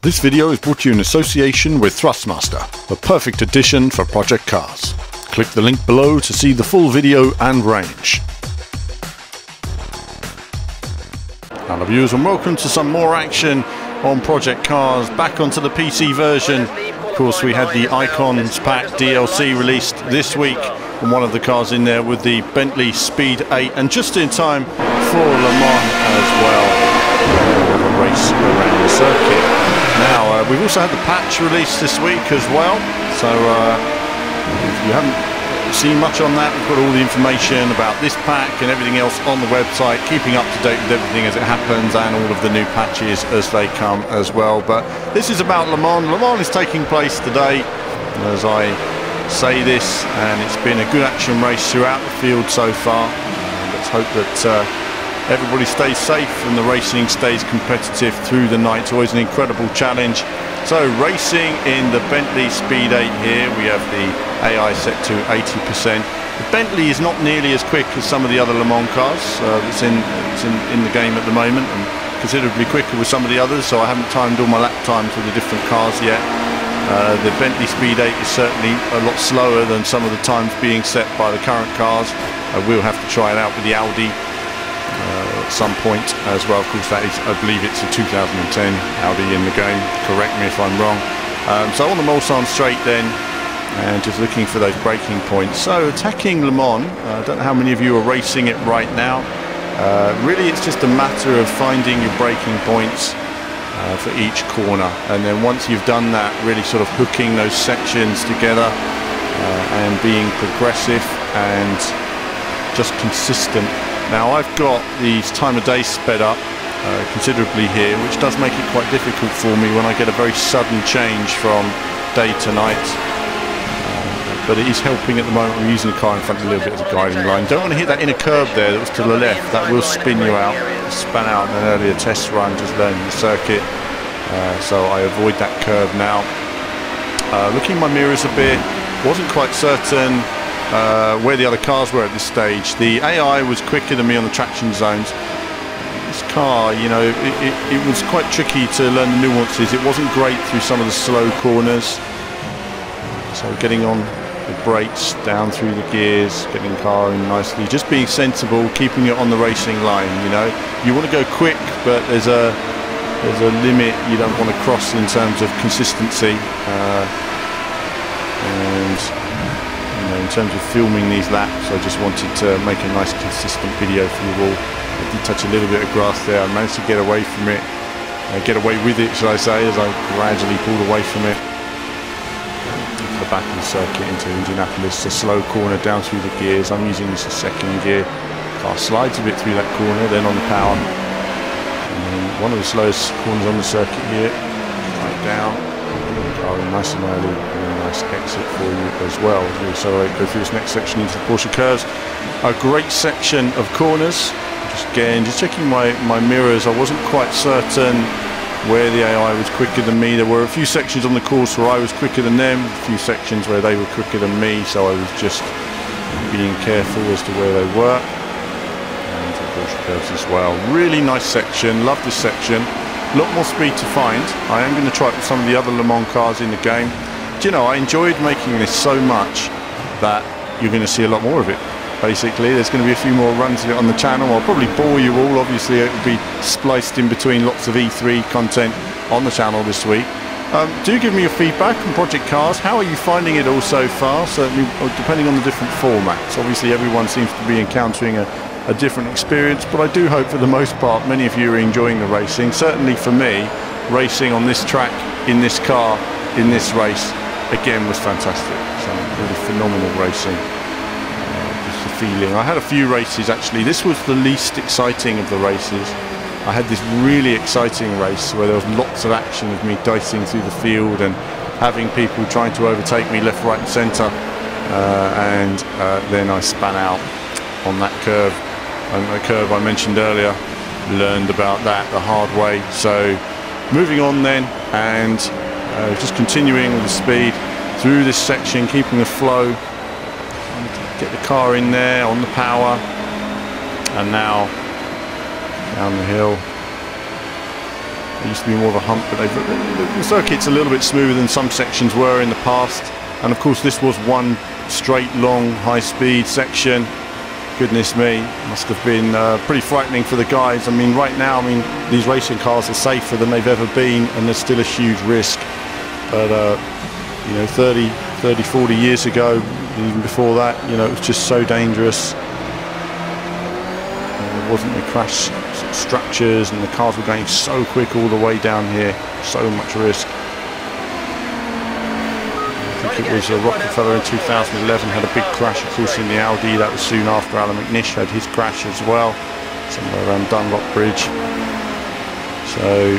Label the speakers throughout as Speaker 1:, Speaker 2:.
Speaker 1: This video is brought to you in association with Thrustmaster, the perfect addition for project cars. Click the link below to see the full video and range. Hello viewers and welcome to some more action on project cars. Back onto the PC version. Of course we had the Icons Pack DLC released this week, and one of the cars in there with the Bentley Speed 8, and just in time for Le Mans as well. A race around the circuit. Now we've also had the patch released this week as well, so if you haven't seen much on that, we've got all the information about this pack and everything else on the website, keeping up to date with everything as it happens and all of the new patches as they come as well. But this is about Le Mans. Le Mans is taking place today as I say this, and it's been a good action race throughout the field so far. Let's hope that everybody stays safe and the racing stays competitive through the night. It's always an incredible challenge. So racing in the Bentley Speed 8 here, we have the AI set to 80%. The Bentley is not nearly as quick as some of the other Le Mans cars that's in the game at the moment, and considerably quicker with some of the others, so I haven't timed all my lap times with the different cars yet. The Bentley Speed 8 is certainly a lot slower than some of the times being set by the current cars. We'll have to try it out with the Audi at some point as well. Of course that is, I believe it's a 2010 Audi in the game, correct me if I'm wrong. So on the Mulsanne straight then, and just looking for those braking points. So attacking Le Mans, I don't know how many of you are racing it right now. Really it's just a matter of finding your braking points for each corner, and then once you've done that, really sort of hooking those sections together and being progressive and just consistent. Now I've got these time of day sped up considerably here, which does make it quite difficult for me when I get a very sudden change from day to night. But it is helping at the moment. I'm using the car in front of a little bit as a guiding line. Don't want to hit that inner curb there that was to the left. That will spin you out. I span out in an earlier test run just learning the circuit. So I avoid that curb now. Looking at my mirrors a bit, wasn't quite certain where the other cars were at this stage. The AI was quicker than me on the traction zones. This car, you know, it was quite tricky to learn the nuances. It wasn't great through some of the slow corners. So getting on the brakes, down through the gears, getting the car in nicely, just being sensible, keeping it on the racing line. You know, you want to go quick, but there's a limit you don't want to cross in terms of consistency. And you know, in terms of filming these laps, I just wanted to make a nice consistent video for you all. I did touch a little bit of grass there. I managed to get away from it, get away with it, should I say, as I gradually pulled away from it. The back of the circuit into Indianapolis, a slow corner down through the gears. I'm using this as second gear. Car slides a bit through that corner, then on the power. And then one of the slowest corners on the circuit here, right down. Car in nice and early, and a nice exit for you as well. We'll accelerate, go through this next section into the Porsche curves. A great section of corners. Just checking my mirrors. I wasn't quite certain where the AI was quicker than me. There were a few sections on the course where I was quicker than them, a few sections where they were quicker than me, so I was just being careful as to where they were. And the Porsche curves as well. Really nice section, love this section. A lot more speed to find. I am going to try it with some of the other Le Mans cars in the game. Do you know, I enjoyed making this so much that you're going to see a lot more of it. Basically, there's going to be a few more runs of it on the channel. I'll probably bore you all. Obviously, it will be spliced in between lots of E3 content on the channel this week. Do give me your feedback on Project Cars. How are you finding it all so far? Certainly, depending on the different formats. Obviously, everyone seems to be encountering a different experience, but I do hope for the most part many of you are enjoying the racing. Certainly for me, racing on this track, in this car, in this race, again was fantastic. So really phenomenal racing. Feeling. I had a few races actually. This was the least exciting of the races. I had this really exciting race where there was lots of action of me dicing through the field and having people trying to overtake me left, right and centre, and then I span out on that curve, and the curve I mentioned earlier. Learned about that the hard way. So moving on then, and just continuing with the speed through this section, keeping the flow. Get the car in there on the power, and now down the hill. It used to be more of a hump, but the circuit's a little bit smoother than some sections were in the past. And of course this was one straight, long, high-speed section. Goodness me, must have been pretty frightening for the guys. I mean, right now, I mean, these racing cars are safer than they've ever been, and there's still a huge risk. But you know, 30, 40 years ago, even before that, you know, it was just so dangerous. There wasn't the crash structures, and the cars were going so quick all the way down here. So much risk. I think it was Rockefeller in 2011 had a big crash, of course, in the Audi. That was soon after Alan McNish had his crash as well, somewhere around Dunlop Bridge. So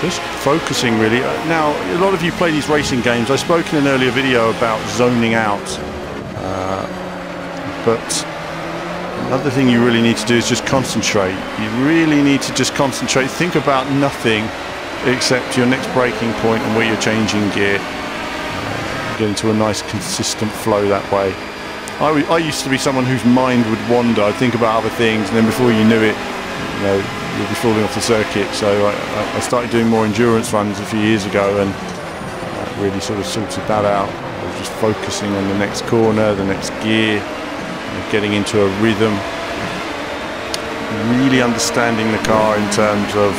Speaker 1: just focusing really. Now, a lot of you play these racing games. I spoke in an earlier video about zoning out, but another thing you really need to do is just concentrate. You really need to just concentrate. Think about nothing except your next braking point and where you're changing gear. Get into a nice consistent flow that way. I used to be someone whose mind would wander. I'd think about other things, and then before you knew it, you know, you'd be falling off the circuit. So I started doing more endurance runs a few years ago, and really sort of sorted that out. I was just focusing on the next corner, the next gear, getting into a rhythm, really understanding the car in terms of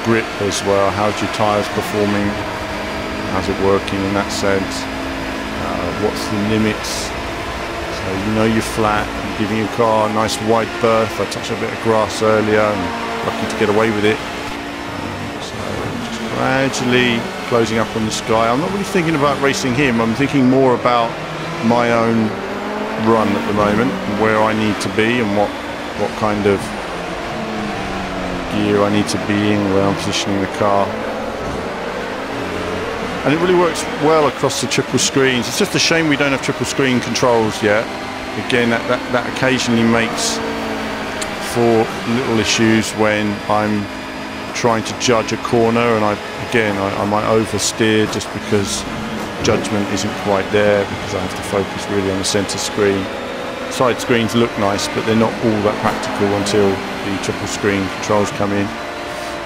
Speaker 1: grip as well. How's your tyres performing? How's it working in that sense? What's the limits? So you know you're flat, you're giving your car a nice wide berth. I touched a bit of grass earlier and lucky to get away with it. So just gradually closing up on the sky. I'm not really thinking about racing him, I'm thinking more about my own run at the moment, and where I need to be and what kind of gear I need to be in, where I'm positioning the car. And it really works well across the triple screens. It's just a shame we don't have triple screen controls yet. Again, that occasionally makes for little issues when I'm trying to judge a corner, and I might oversteer just because judgment isn't quite there, because I have to focus really on the center screen. Side screens look nice, but they're not all that practical until the triple screen controls come in.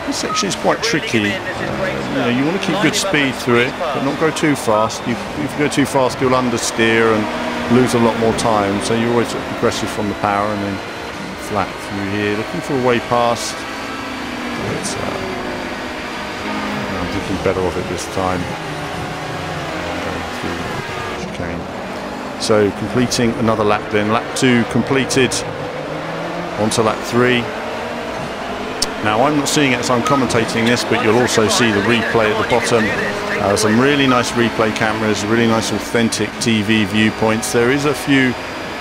Speaker 1: This section is quite tricky. You know, you want to keep good speed through it, but not go too fast. If you go too fast, you'll understeer and lose a lot more time. So you're always aggressive from the power, and then flat through here, looking for a way past. I'm thinking better of it this time. Going through chicane. So completing another lap then. Lap 2 completed. On to lap 3. Now, I'm not seeing it as I'm commentating this, but you'll also see the replay at the bottom. Some really nice replay cameras, really nice authentic TV viewpoints. There is a few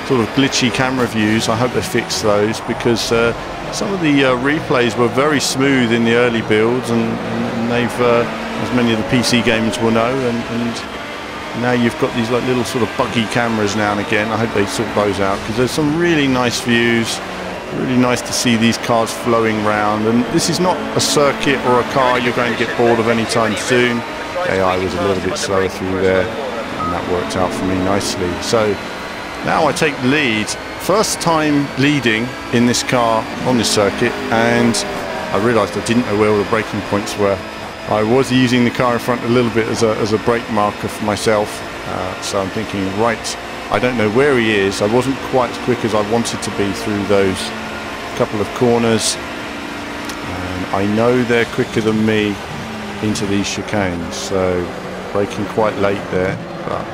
Speaker 1: sort of glitchy camera views. I hope they fix those, because some of the replays were very smooth in the early builds, and they've, as many of the PC gamers will know, and now you've got these like little sort of buggy cameras now and again. I hope they sort those out, because there's some really nice views. Really nice to see these cars flowing round, and this is not a circuit or a car you're going to get bored of anytime soon. AI was a little bit slower through there, and that worked out for me nicely. So now I take the lead. First time leading in this car on this circuit, and I realised I didn't know where all the braking points were. I was using the car in front a little bit as a brake marker for myself, so I'm thinking, right, I don't know where he is. I wasn't quite as quick as I wanted to be through those couple of corners, and I know they're quicker than me into these chicanes, so braking quite late there, but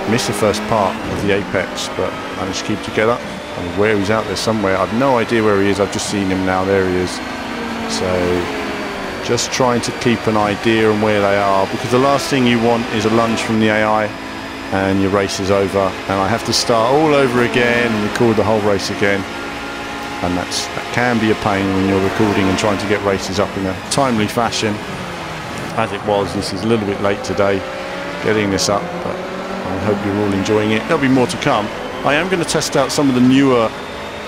Speaker 1: missed the first part of the apex, but managed to keep together. And where he's out there somewhere, I've no idea where he is. I've just seen him now. There he is. So just trying to keep an idea on where they are, because the last thing you want is a lunge from the AI and your race is over, and I have to start all over again and record the whole race again. And that can be a pain when you're recording and trying to get races up in a timely fashion. As it was, this is a little bit late today getting this up, but I hope you're all enjoying it. There'll be more to come. I am going to test out some of the newer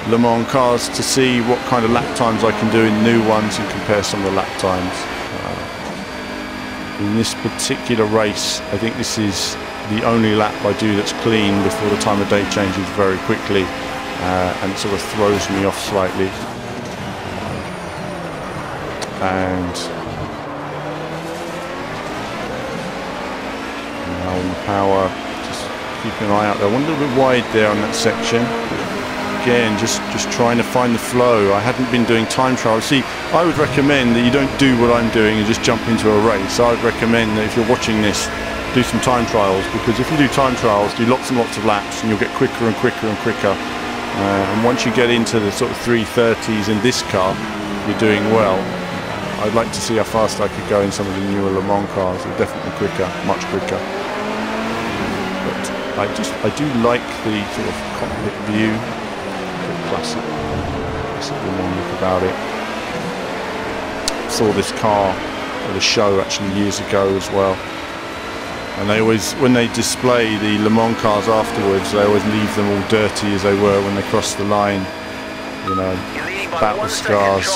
Speaker 1: Le Mans cars to see what kind of lap times I can do in new ones and compare some of the lap times. In this particular race, I think this is the only lap I do that's clean before the time of day changes very quickly. And it sort of throws me off slightly. and now on the power, just keeping an eye out there. I went a little bit wide there on that section. Again, just trying to find the flow. I hadn't been doing time trials. See, I would recommend that you don't do what I'm doing and just jump into a race. I would recommend that if you're watching this, do some time trials, because if you do time trials, do lots and lots of laps, and you'll get quicker and quicker and quicker. And once you get into the sort of 3:30s in this car, you're doing well. I'd like to see how fast I could go in some of the newer Le Mans cars. They're definitely quicker, much quicker. But I do like the sort of cockpit view. Classic Le Mans look about it. Saw this car at a show actually years ago as well. And they always, when they display the Le Mans cars afterwards, they always leave them all dirty as they were when they crossed the line. You know, battle scars.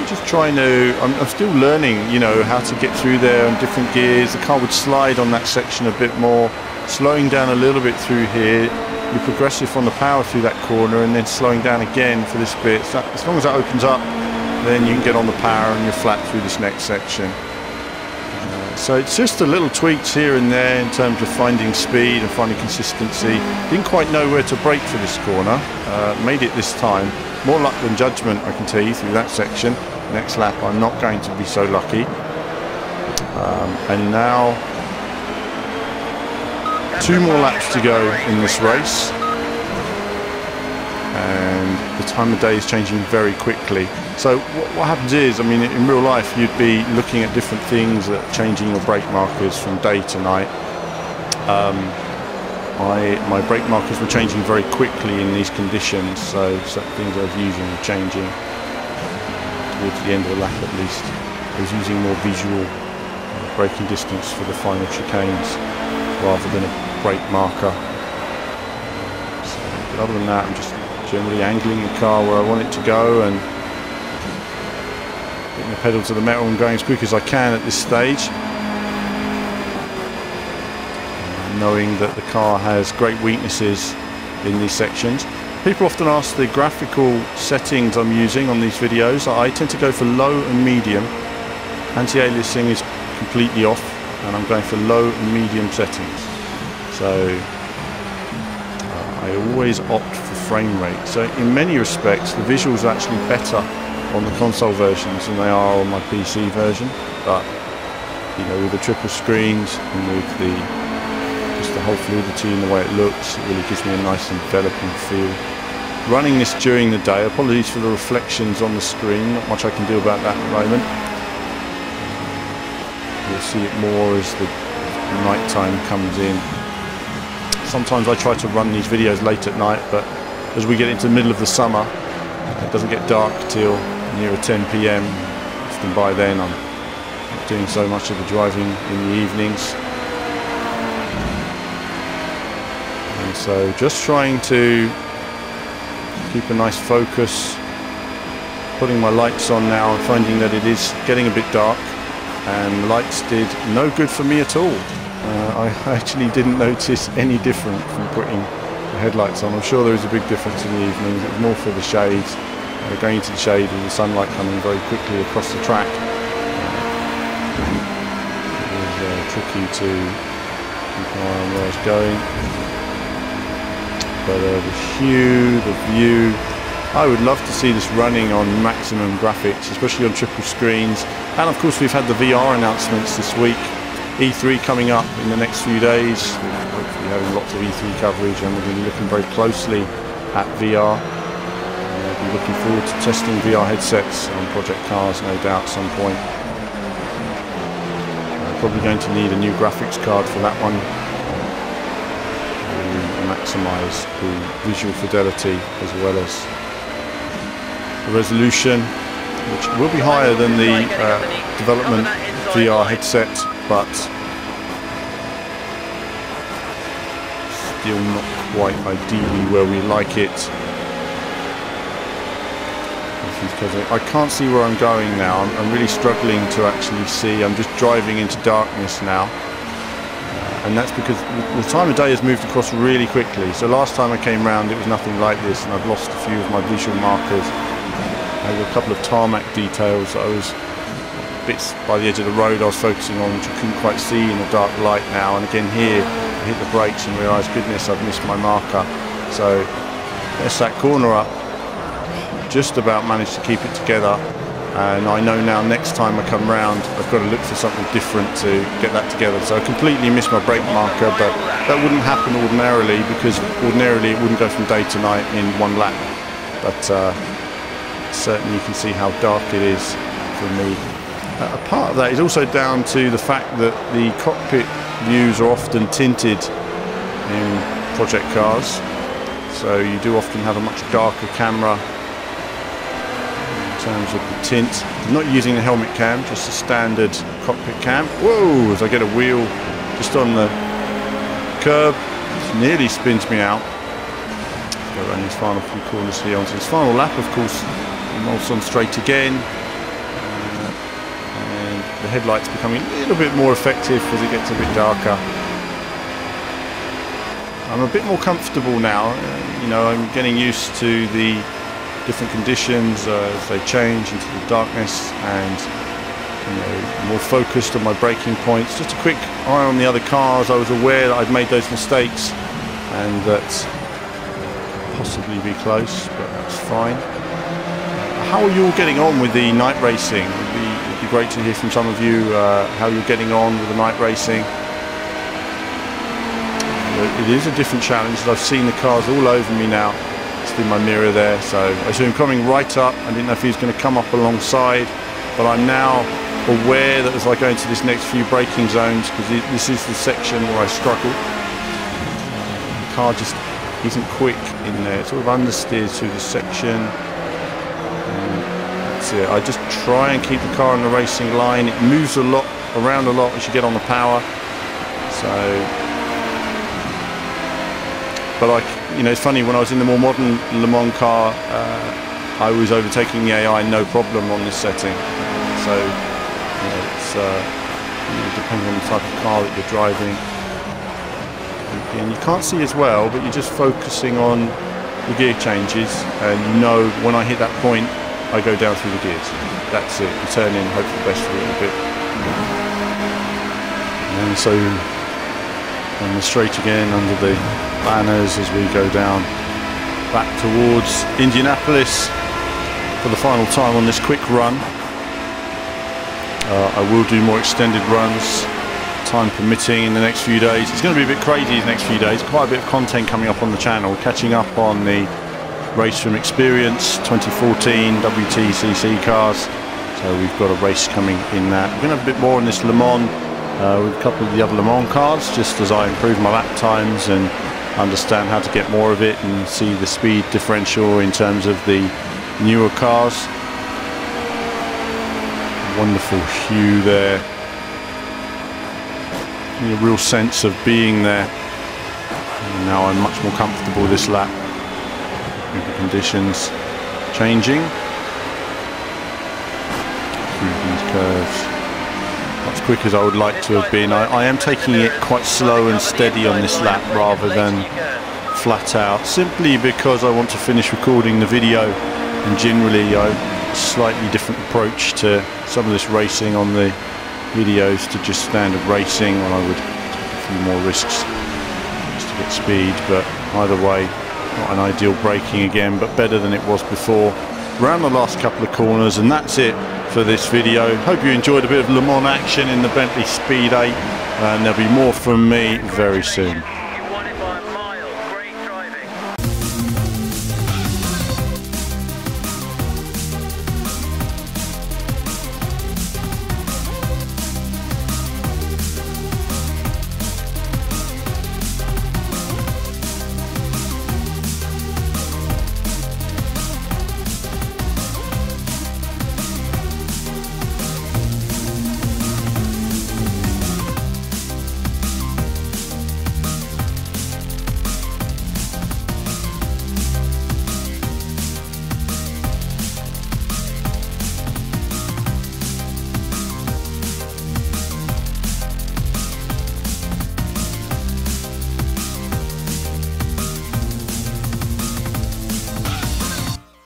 Speaker 1: Just trying to, I'm still learning, you know, how to get through there on different gears. The car would slide on that section a bit more, slowing down a little bit through here. You're progressive on the power through that corner, and then slowing down again for this bit. So as long as that opens up, then you can get on the power and you're flat through this next section. So it's just the little tweaks here and there in terms of finding speed and finding consistency. Didn't quite know where to brake for this corner. Made it this time. More luck than judgment, I can tell you, through that section. Next lap I'm not going to be so lucky. And now 2 more laps to go in this race, and the time of day is changing very quickly. So what happens is, I mean, in real life you'd be looking at different things, changing your brake markers from day to night. My brake markers were changing very quickly in these conditions, so certain things I was using were changing towards the end of the lap at least. I was using more visual braking distance for the final chicanes rather than a brake marker. But other than that, I'm just generally angling the car where I want it to go and putting the pedal to the metal and going as quick as I can at this stage. Knowing that the car has great weaknesses in these sections. People often ask the graphical settings I'm using on these videos. I tend to go for low and medium. Anti-aliasing is completely off, and I'm going for low and medium settings. So I always opt for frame rate. So in many respects, the visuals are actually better on the console versions than they are on my PC version. But you know, with the triple screens and with just the whole fluidity and the way it looks, it really gives me a nice enveloping feel. Running this during the day, apologies for the reflections on the screen, not much I can do about that at the moment. You'll see it more as the night time comes in. Sometimes I try to run these videos late at night, but as we get into the middle of the summer, it doesn't get dark till near 10 PM. Often by then I'm not doing so much of the driving in the evenings. And so just trying to keep a nice focus, putting my lights on now and finding that it is getting a bit dark, and the lights did no good for me at all. I actually didn't notice any different from putting the headlights on. I'm sure there is a big difference in the evenings. It was more for the shades, going into the shade with the sunlight coming very quickly across the track. It was tricky to keep an eye on where I was going. But the hue, the view, I would love to see this running on maximum graphics, especially on triple screens. And of course we've had the VR announcements this week. E3 coming up in the next few days. We're hopefully having lots of E3 coverage, and we're going to be looking very closely at VR. I'll be looking forward to testing VR headsets on Project Cars, no doubt, at some point. I'm probably going to need a new graphics card for that one. Maximise the visual fidelity as well as the resolution, which will be higher than the development VR headset, but still not quite ideally where we like it. I can't see where I'm going now. I'm really struggling to actually see. I'm just driving into darkness now. and that's because the time of day has moved across really quickly. So last time I came round, it was nothing like this, and I've lost a few of my visual markers. There were a couple of tarmac details that I was bits by the edge of the road I was focusing on, which I couldn't quite see in the dark light now. And again here, I hit the brakes and realised, goodness, I've missed my marker. So there's that corner up. Just about managed to keep it together. And I know now next time I come round, I've got to look for something different to get that together. So I completely missed my brake marker, but that wouldn't happen ordinarily, because ordinarily it wouldn't go from day to night in one lap. But certainly you can see how dark it is for me. A part of that is also down to the fact that the cockpit views are often tinted in project cars, so you do often have a much darker camera in terms of the tint. I'm not using the helmet cam, just a standard cockpit cam. Whoa, as I get a wheel just on the curb, it nearly spins me out. Go around these final few corners here onto this final lap. Of course, the Mulsanne straight again. The headlights becoming a little bit more effective as it gets a bit darker. I'm a bit more comfortable now. You know, I'm getting used to the different conditions as they change into the darkness, and you know, more focused on my braking points. Just a quick eye on the other cars. I was aware that I'd made those mistakes and that possibly be close, but that's fine. How are you all getting on with the night racing? It'd be great to hear from some of you how you're getting on with the night racing. It is a different challenge. I've seen the cars all over me now. It's in my mirror there. So I saw him coming right up. I didn't know if he was going to come up alongside, but I'm now aware that as I go into this next few braking zones, because this is the section where I struggle. The car just isn't quick in there. It sort of understeers through the section. I just try and keep the car on the racing line. It moves around a lot as you get on the power. So, but you know, it's funny, when I was in the more modern Le Mans car, I was overtaking the AI no problem on this setting. So, you know, it's really depending on the type of car that you're driving. And you can't see as well, but you're just focusing on the gear changes, and you know when I hit that point, I go down through the gears. That's it. You turn in, hope for the best for a little bit. And so on the straight again under the banners as we go down back towards Indianapolis for the final time on this quick run. I will do more extended runs, time permitting, in the next few days. It's going to be a bit crazy these next few days. Quite a bit of content coming up on the channel, catching up on the Race from Experience 2014 WTCC cars. So we've got a race coming in that. We're going to have a bit more on this Le Mans with a couple of the other Le Mans cars, just as I improve my lap times and understand how to get more of it and see the speed differential in terms of the newer cars. Wonderful hue there. A real sense of being there. And now I'm much more comfortable this lap. The conditions changing through these curves. Not as quick as I would like to have been. I am taking it quite slow and steady on this lap rather than flat out, simply because I want to finish recording the video, and generally I have a slightly different approach to some of this racing on the videos to just standard racing, when I would take a few more risks just to get speed. But either way, not an ideal braking again, but better than it was before. Around the last couple of corners, and that's it for this video. Hope you enjoyed a bit of Le Mans action in the Bentley Speed 8, and there'll be more from me very soon.